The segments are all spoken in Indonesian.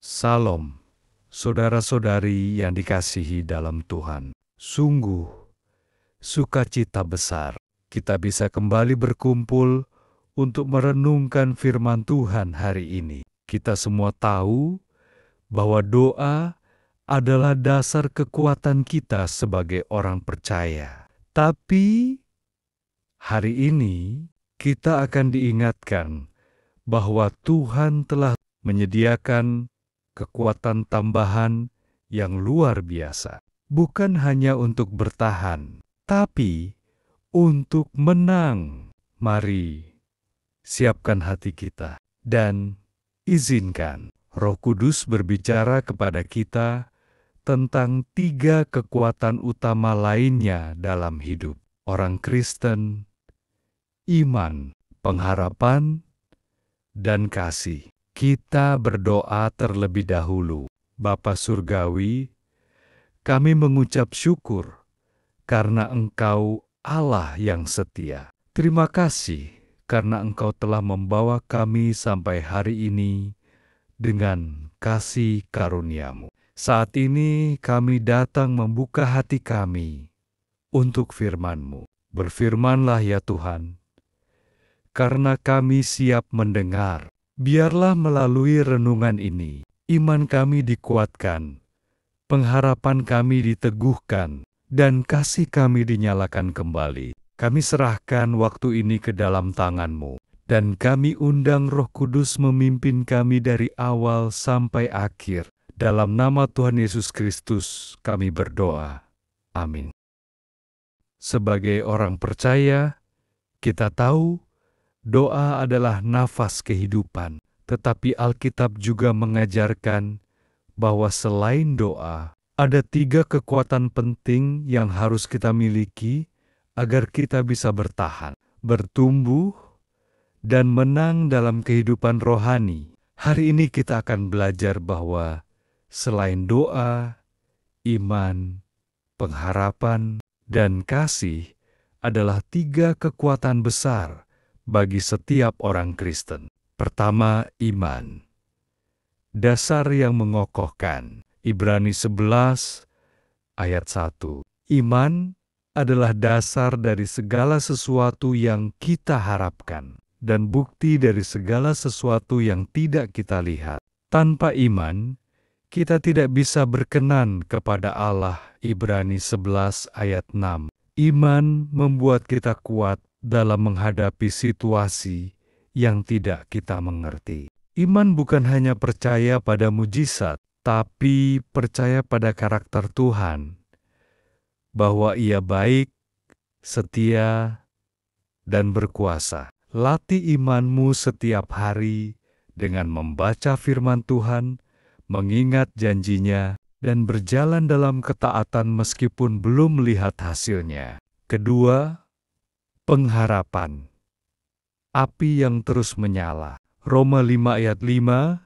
Salam, saudara-saudari yang dikasihi dalam Tuhan. Sungguh, sukacita besar kita bisa kembali berkumpul untuk merenungkan firman Tuhan hari ini. Kita semua tahu bahwa doa adalah dasar kekuatan kita sebagai orang percaya. Tapi hari ini kita akan diingatkan bahwa Tuhan telah menyediakan kekuatan tambahan yang luar biasa. Bukan hanya untuk bertahan, tapi untuk menang. Mari, siapkan hati kita dan izinkan Roh Kudus berbicara kepada kita tentang 3 kekuatan utama lainnya dalam hidup orang Kristen: iman, pengharapan, dan kasih. Kita berdoa terlebih dahulu. Bapa Surgawi, kami mengucap syukur karena Engkau Allah yang setia. Terima kasih karena Engkau telah membawa kami sampai hari ini dengan kasih karunia-Mu. Saat ini kami datang membuka hati kami untuk firman-Mu. Berfirmanlah ya Tuhan, karena kami siap mendengar. Biarlah melalui renungan ini, iman kami dikuatkan, pengharapan kami diteguhkan, dan kasih kami dinyalakan kembali. Kami serahkan waktu ini ke dalam tangan-Mu, dan kami undang Roh Kudus memimpin kami dari awal sampai akhir. Dalam nama Tuhan Yesus Kristus kami berdoa. Amin. Sebagai orang percaya, kita tahu doa adalah nafas kehidupan, tetapi Alkitab juga mengajarkan bahwa selain doa, ada 3 kekuatan penting yang harus kita miliki agar kita bisa bertahan, bertumbuh, dan menang dalam kehidupan rohani. Hari ini kita akan belajar bahwa selain doa, iman, pengharapan, dan kasih adalah 3 kekuatan besar bagi setiap orang Kristen. Pertama, iman. Dasar yang mengokohkan. Ibrani 11 ayat 1. Iman adalah dasar dari segala sesuatu yang kita harapkan dan bukti dari segala sesuatu yang tidak kita lihat. Tanpa iman, kita tidak bisa berkenan kepada Allah. Ibrani 11 ayat 6. Iman membuat kita kuat dalam menghadapi situasi yang tidak kita mengerti. Iman bukan hanya percaya pada mujizat, tapi percaya pada karakter Tuhan, bahwa Ia baik, setia, dan berkuasa. Latih imanmu setiap hari dengan membaca firman Tuhan, mengingat janjinya, dan berjalan dalam ketaatan meskipun belum melihat hasilnya. Kedua, pengharapan. Api yang terus menyala. Roma 5 ayat 5.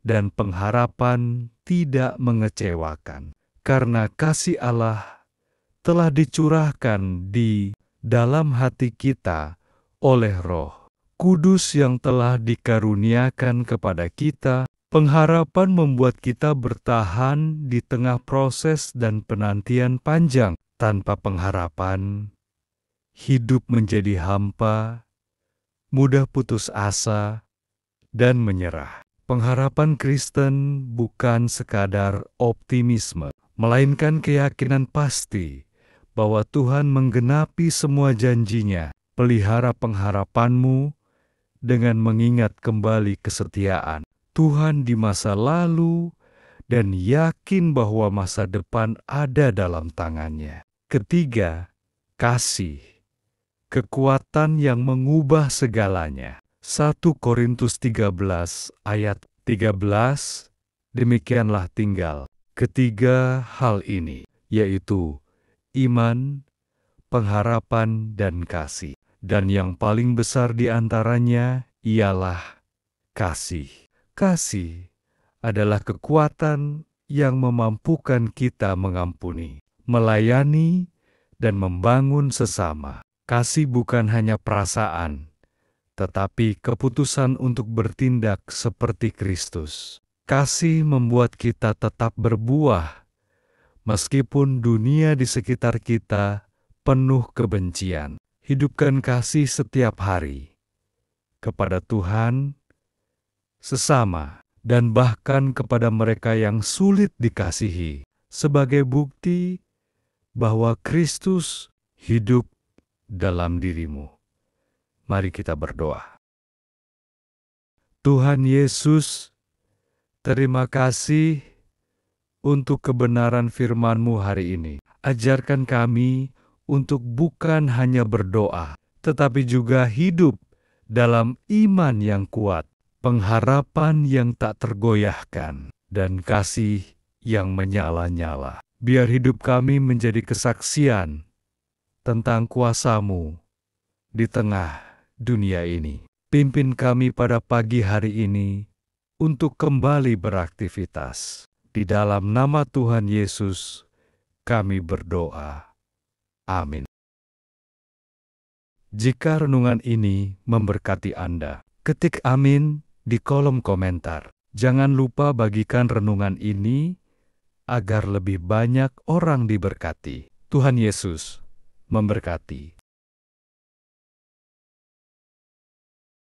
Dan pengharapan tidak mengecewakan, karena kasih Allah telah dicurahkan di dalam hati kita oleh Roh Kudus yang telah dikaruniakan kepada kita. Pengharapan membuat kita bertahan di tengah proses dan penantian panjang. Tanpa pengharapan, hidup menjadi hampa, mudah putus asa, dan menyerah. Pengharapan Kristen bukan sekadar optimisme, melainkan keyakinan pasti bahwa Tuhan menggenapi semua janjinya. Pelihara pengharapanmu dengan mengingat kembali kesetiaan Tuhan di masa lalu dan yakin bahwa masa depan ada dalam tangannya. Ketiga, kasih. Kekuatan yang mengubah segalanya. 1 Korintus 13 ayat 13, demikianlah tinggal ketiga hal ini, yaitu iman, pengharapan, dan kasih. Dan yang paling besar di antaranya ialah kasih. Kasih adalah kekuatan yang memampukan kita mengampuni, melayani, dan membangun sesama. Kasih bukan hanya perasaan, tetapi keputusan untuk bertindak seperti Kristus. Kasih membuat kita tetap berbuah, meskipun dunia di sekitar kita penuh kebencian. Hidupkan kasih setiap hari kepada Tuhan, sesama, dan bahkan kepada mereka yang sulit dikasihi, sebagai bukti bahwa Kristus hidup dalam dirimu. Mari kita berdoa. Tuhan Yesus, terima kasih untuk kebenaran firman-Mu hari ini. Ajarkan kami untuk bukan hanya berdoa, tetapi juga hidup dalam iman yang kuat, pengharapan yang tak tergoyahkan, dan kasih yang menyala-nyala. Biar hidup kami menjadi kesaksian tentang kuasa-Mu di tengah dunia ini. Pimpin kami pada pagi hari ini untuk kembali beraktivitas. Di dalam nama Tuhan Yesus, kami berdoa. Amin. Jika renungan ini memberkati Anda, ketik amin di kolom komentar. Jangan lupa bagikan renungan ini agar lebih banyak orang diberkati. Tuhan Yesus memberkati.